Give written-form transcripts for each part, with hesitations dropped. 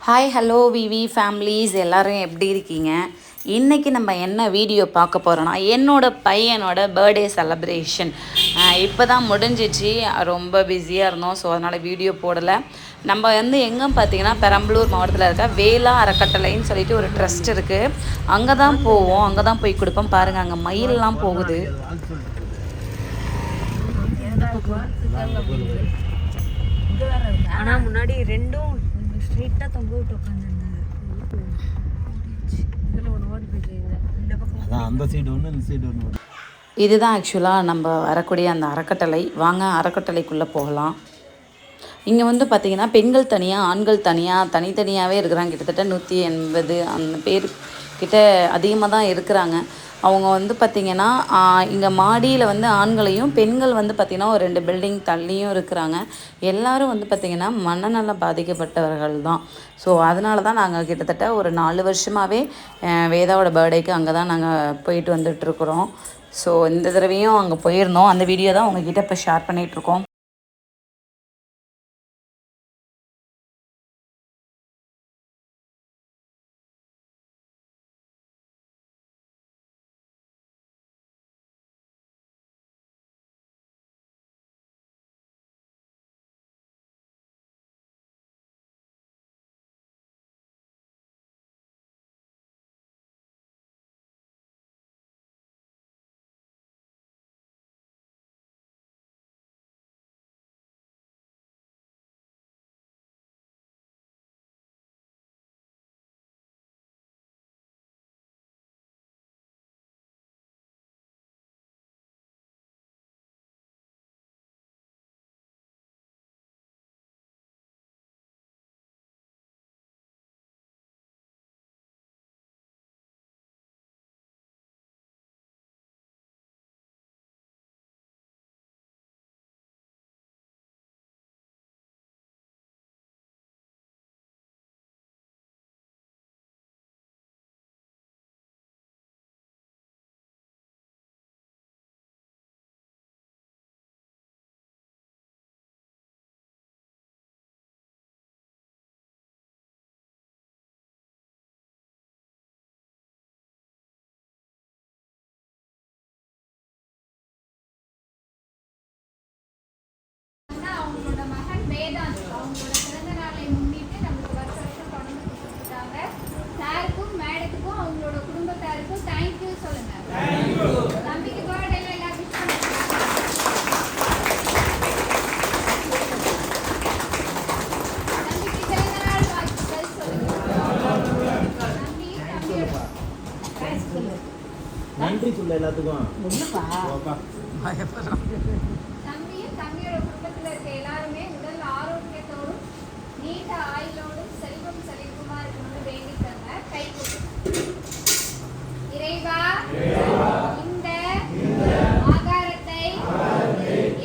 Hi hello விவி families எல்லோரும் எப்படி இருக்கீங்க? இன்றைக்கி நம்ம என்ன வீடியோ பார்க்க போகிறோன்னா என்னோடய பையனோட பர்த்டே செலப்ரேஷன் இப்போ தான் முடிஞ்சிச்சு. ரொம்ப பிஸியாக இருந்தோம், ஸோ அதனால் வீடியோ போடலை. நம்ம எங்கே பார்த்தீங்கன்னா பெரம்பலூர் மாவட்டத்தில் இருக்க வேளா அறக்கட்டளைன்னு சொல்லிட்டு ஒரு ட்ரஸ்ட் இருக்குது. அங்கே தான் போவோம், அங்கே தான் போய் கொடுப்போம். பாருங்கள், அங்கே மயிலெலாம் போகுது. ஆனால் முன்னாடி ரெண்டும் ஸ்ட்ரெயிட்டாக தொங்க விட்டு உட்காந்துருந்தது. இதில் ஒன்று ஓடி போயிட்டு இந்த பக்கம் அந்த சைடு ஒன்று இந்த சைடு ஒன்று. இதுதான் ஆக்சுவலாக நம்ம வரக்கூடிய அந்த அறக்கட்டளை. வாங்க அறக்கட்டளைக்குள்ளே போகலாம். இங்கே பார்த்திங்கன்னா பெண்கள் தனியாக, ஆண்கள் தனியாக, தனித்தனியாகவே இருக்கிறாங்க. கிட்டத்தட்ட 180 அந்த பேர் கிட்ட அதிகமாக தான் இருக்கிறாங்க. அவங்க பார்த்திங்கன்னா இங்கே மாடியில் ஆண்களையும், பெண்கள் பார்த்திங்கன்னா ஒரு 2 பில்டிங் தள்ளியும் இருக்கிறாங்க. எல்லோரும் பார்த்திங்கன்னா மனநலம் பாதிக்கப்பட்டவர்கள் தான். ஸோ அதனால தான் நாங்கள் கிட்டத்தட்ட ஒரு 4 வருஷமாகவே வேதாவோட பர்த்டேக்கு அங்கே தான் நாங்கள் போயிட்டு வந்துட்டுருக்குறோம். ஸோ இந்த தடவையும் அங்கே போயிருந்தோம். அந்த வீடியோ தான் உங்ககிட்ட இப்போ ஷேர் பண்ணிகிட்ருக்கோம். அவங்களோட பிறந்த நாளை முன்னிட்டு நமக்கு வருஷம் தொடர்ந்து கொடுத்துருக்காங்க. சாருக்கும் மேடத்துக்கும் அவங்களோட குடும்பத்தாருக்கும் தேங்க்யூ சொல்லுங்க. தம்பிக்கு பர்த்டே எல்லாம் விஷ் பண்ணுங்க. தம்பிக்கு பிறந்த நாள் வாழ்த்துக்கள் சொல்லுங்க. நன்றி சொல்ல எல்லாத்துக்கும். தம்பியும் தம்பியோட குடும்பத்தில் இருக்க எல்லாருமே உடல் ஆரோக்கியத்தோடும் நீண்ட ஆயுளோடும் செல்வம் செழிப்புமா இருக்கணும்னு வேண்டிக்கங்க. கை கொடுங்க. இறைவா, இந்த ஆகாரத்தை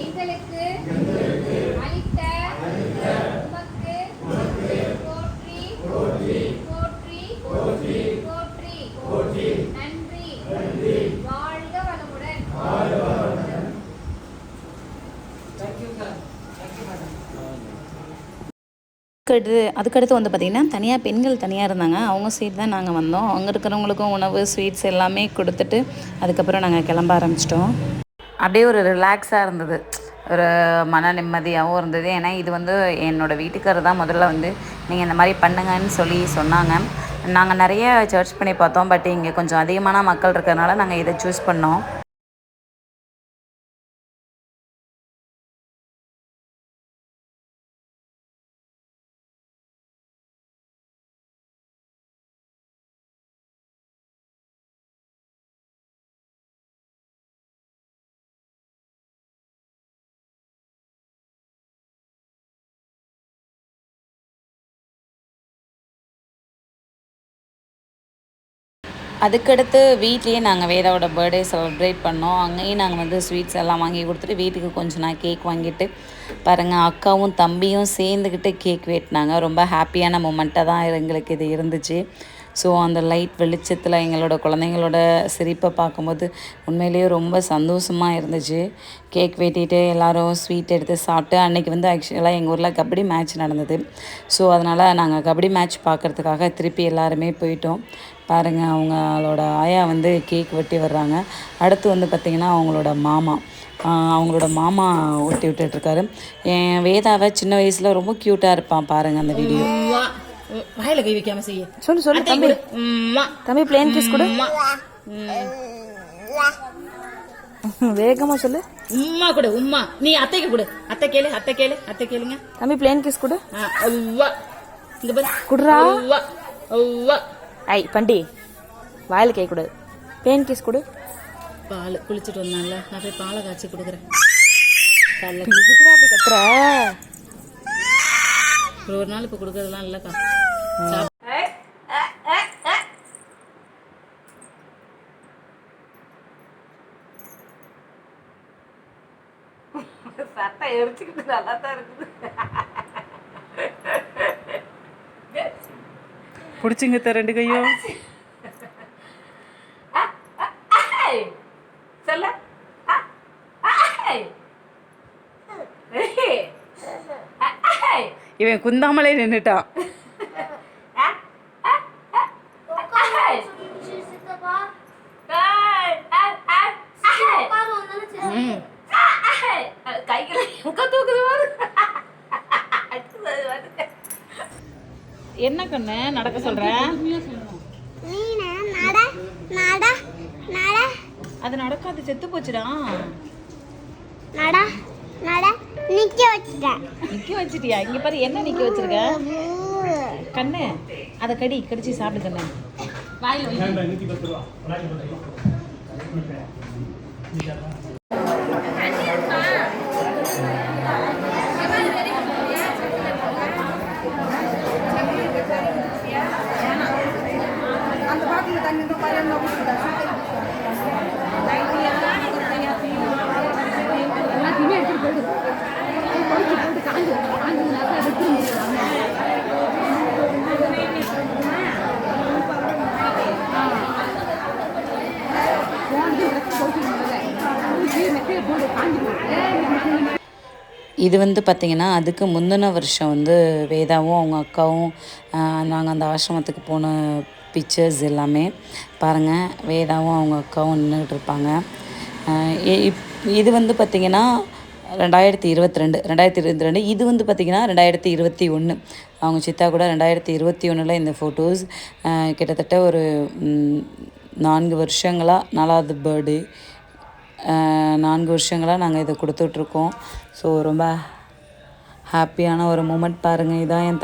எங்களுக்கு அளித்த உமக்கு போற்றி போற்றி போற்றி நன்றி. வாழ்க வளமுடன். அதுக்கடுத்து பார்த்திங்கன்னா தனியாக பெண்கள் தனியாக இருந்தாங்க. அவங்க சைடு தான் நாங்கள் வந்தோம். அங்கே இருக்கிறவங்களுக்கும் உணவு, ஸ்வீட்ஸ் எல்லாமே கொடுத்துட்டு அதுக்கப்புறம் நாங்கள் கிளம்ப ஆரம்பிச்சிட்டோம். அப்படியே ஒரு ரிலாக்ஸாக இருந்தது, ஒரு மன நிம்மதியாகவும் இருந்தது. ஏன்னா இது என்னோடய வீட்டுக்காரர் தான் முதல்ல நீங்கள் இந்த மாதிரி பண்ணுங்கன்னு சொல்லி சொன்னாங்க. நாங்கள் நிறைய சர்ச் பண்ணி பார்த்தோம், பட் இங்கே கொஞ்சம் அதிகமான மக்கள் இருக்கிறதுனால நாங்கள் இதை சூஸ் பண்ணோம். அதுக்கடுத்து வீட்லேயே நாங்கள் வேதாவோட பர்த்டே செலிப்ரேட் பண்ணோம். அங்கேயும் நாங்கள் ஸ்வீட்ஸ் எல்லாம் வாங்கி கொடுத்துட்டு வீட்டுக்கு கொஞ்சம் நான் கேக் வாங்கிட்டு பாருங்கள், அக்காவும் தம்பியும் சேர்ந்துக்கிட்டு கேக் வெட்டினாங்க. ரொம்ப ஹாப்பியான மூமெண்ட்டாக தான் எங்களுக்கு இது இருந்துச்சு. ஸோ அந்த லைட் வெளிச்சத்தில் எங்களோட குழந்தைங்களோட சிரிப்பை பார்க்கும்போது உண்மையிலேயே ரொம்ப சந்தோஷமாக இருந்துச்சு. கேக் வெட்டிட்டு எல்லோரும் ஸ்வீட் எடுத்து சாப்பிட்டு அன்றைக்கி வந்து ஆக்சுவலாக எங்கள் ஊரில் கபடி மேட்ச் நடந்தது. ஸோ அதனால் நாங்கள் கபடி மேட்ச் பார்க்குறதுக்காக திருப்பி எல்லாருமே போயிட்டோம். பாருங்கள், அவங்களோட ஆயா வந்து கேக் வெட்டி வர்றாங்க. அடுத்து வந்து பார்த்திங்கன்னா அவங்களோட மாமா ஒட்டி விட்டுட்ருக்காரு. என் வேதாவை சின்ன வயசில் ரொம்ப க்யூட்டாக இருப்பான். பாருங்கள் அந்த வீடியோ. வாயில கை வைக்காம செய்ய சொல்லு தம்பி. தம்பி பிளேன் கிஸ் கொடு. வேகமாக சொல்லு. உம்மா கொடு, உம்மா. நீ அத்தைக்கு கொடு. அத்தை கேளுங்க. தம்பி பிளேன் கிஸ் கொடு. இங்க பாரு குடுறா. ஐ பண்டி வாயில கை கொடு. பிளேன் கிஸ் கொடு. பால் குளிச்சுட்டு வந்தான்ல, நான் போய் பாலை காய்ச்சி கொடுக்குறேன். இது கூட அப்படி கத்துற. ஒரு நாள் இப்போ கொடுக்கறதுலாம் இல்லைக்கா. சட்டை எரிச்சுக்கிட்டு நல்லா தான் இருக்குது. பிடிச்சிங்க ரெண்டு கையும். சொல்ல இவன் குந்தாமலே நின்றுட்டான். என்ன கண்ணு நடக்க சொல்றேன்? அது நடக்காது, செத்து போச்சுடா. நிக்க வச்சிட்டியா? இங்க பாரு, என்ன நிக்க வச்சிருக்க கண்ணு? அதை கடிச்சு சாப்பிடு கண்ணு. வாயில இது வந்து பார்த்திங்கன்னா அதுக்கு முந்தின வருஷம் வந்து வேதாவும் அவங்க அக்காவும் நாங்கள் அந்த ஆசிரமத்துக்கு போன பிக்சர்ஸ் எல்லாமே பாருங்கள். வேதாவும் அவங்க அக்காவும் நின்றுக்கிட்டு இருப்பாங்க. இது வந்து பார்த்திங்கன்னா 2022. இது வந்து பார்த்திங்கன்னா 2021. அவங்க சித்தா கூட 2021 இந்த ஃபோட்டோஸ். கிட்டத்தட்ட ஒரு 4 வருஷங்களாக 4வது பர்த்டே 4 வருஷங்களாக நாங்கள் இதை கொடுத்துட்ருக்கோம். ஸோ ரொம்ப ஹாப்பியான ஒரு மூமெண்ட். பாருங்கள், இதான் என்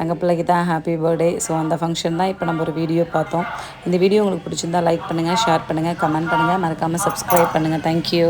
தங்கப்பிள்ளைக்கு தான் ஹாப்பி பர்த்டே. ஸோ அந்த ஃபங்க்ஷன் தான் இப்போ நம்ம ஒரு வீடியோ பார்த்தோம். இந்த வீடியோ உங்களுக்கு பிடிச்சிருந்தா லைக் பண்ணுங்கள், ஷேர் பண்ணுங்கள், கமெண்ட் பண்ணுங்கள், மறக்காமல் சப்ஸ்கிரைப் பண்ணுங்கள். தேங்க்யூ.